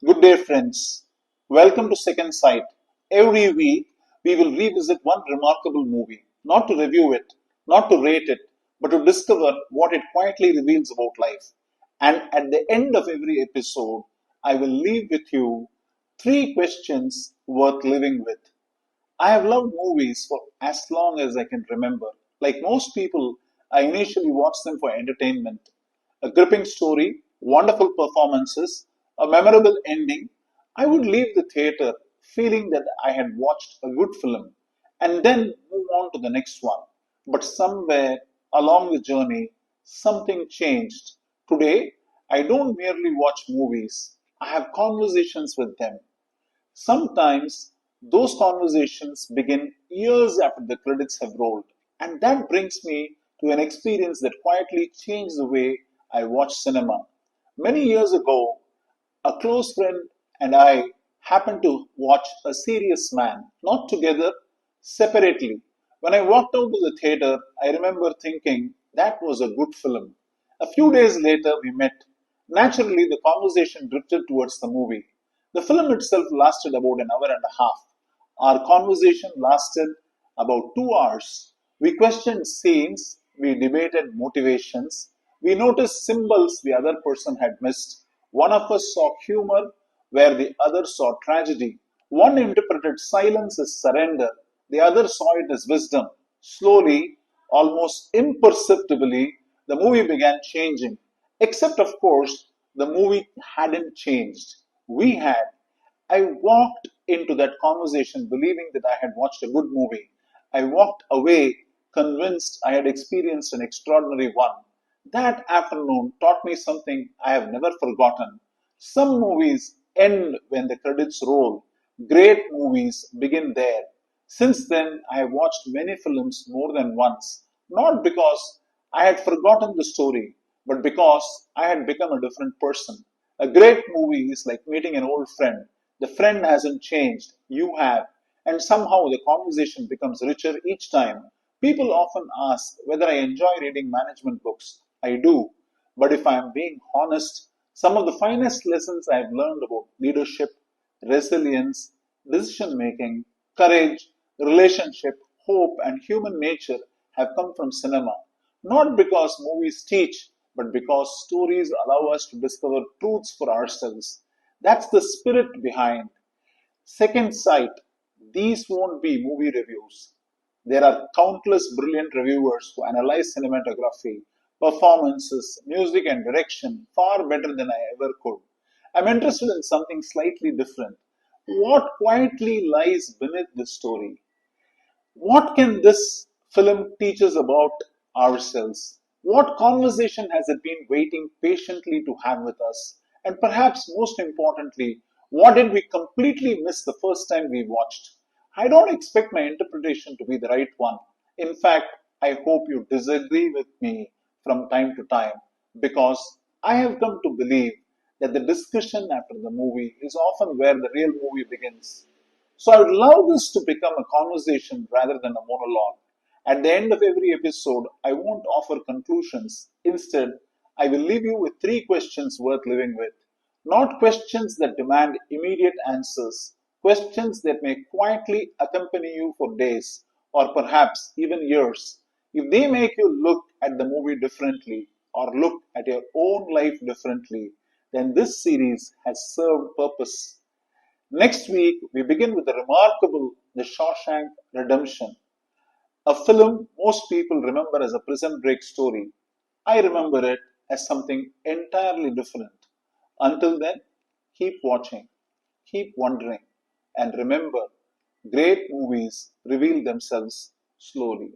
Good day, friends. Welcome to Second Sight. Every week, we will revisit one remarkable movie, not to review it, not to rate it, but to discover what it quietly reveals about life. And at the end of every episode, I will leave with you three questions worth living with. I have loved movies for as long as I can remember. Like most people, I initially watched them for entertainment. A gripping story, wonderful performances, a memorable ending. I would leave the theater feeling that I had watched a good film and then move on to the next one. But somewhere along the journey, something changed. Today, I don't merely watch movies, I have conversations with them. Sometimes those conversations begin years after the credits have rolled, and that brings me to an experience that quietly changed the way I watch cinema. Many years ago, a close friend and I happened to watch A Serious Man, not together, separately. When I walked out to the theater, I remember thinking that was a good film. A few days later, we met. Naturally, the conversation drifted towards the movie. The film itself lasted about an hour and a half. Our conversation lasted about 2 hours. We questioned scenes, we debated motivations, we noticed symbols the other person had missed. One of us saw humor where the other saw tragedy. One interpreted silence as surrender, the other saw it as wisdom. Slowly, almost imperceptibly, the movie began changing. Except, of course, the movie hadn't changed. We had. I walked into that conversation believing that I had watched a good movie. I walked away convinced I had experienced an extraordinary one. That afternoon taught me something I have never forgotten. Some movies end when the credits roll. Great movies begin there. Since then, I have watched many films more than once, not because I had forgotten the story, but because I had become a different person. A great movie is like meeting an old friend. The friend hasn't changed, you have, and somehow the conversation becomes richer each time. People often ask whether I enjoy reading management books. I do, but if I am being honest, some of the finest lessons I have learned about leadership, resilience, decision making, courage, relationship, hope, and human nature have come from cinema. Not because movies teach, but because stories allow us to discover truths for ourselves. That's the spirit behind Second Sight. These won't be movie reviews. There are countless brilliant reviewers who analyze cinematography, performances, music, and direction far better than I ever could. I'm interested in something slightly different. What quietly lies beneath this story? What can this film teach us about ourselves? What conversation has it been waiting patiently to have with us? And perhaps most importantly, what did we completely miss the first time we watched? I don't expect my interpretation to be the right one. In fact, I hope you disagree with me from time to time because I have come to believe that the discussion after the movie is often where the real movie begins. So I would love this to become a conversation rather than a monologue. At the end of every episode, I won't offer conclusions. Instead, I will leave you with three questions worth living with. Not questions that demand immediate answers, questions that may quietly accompany you for days or perhaps even years. If they make you look at the movie differently or look at your own life differently, then this series has served purpose. Next week, we begin with the remarkable The Shawshank Redemption, a film most people remember as a prison break story. I remember it as something entirely different. Until then, keep watching, keep wondering, and remember great movies reveal themselves slowly.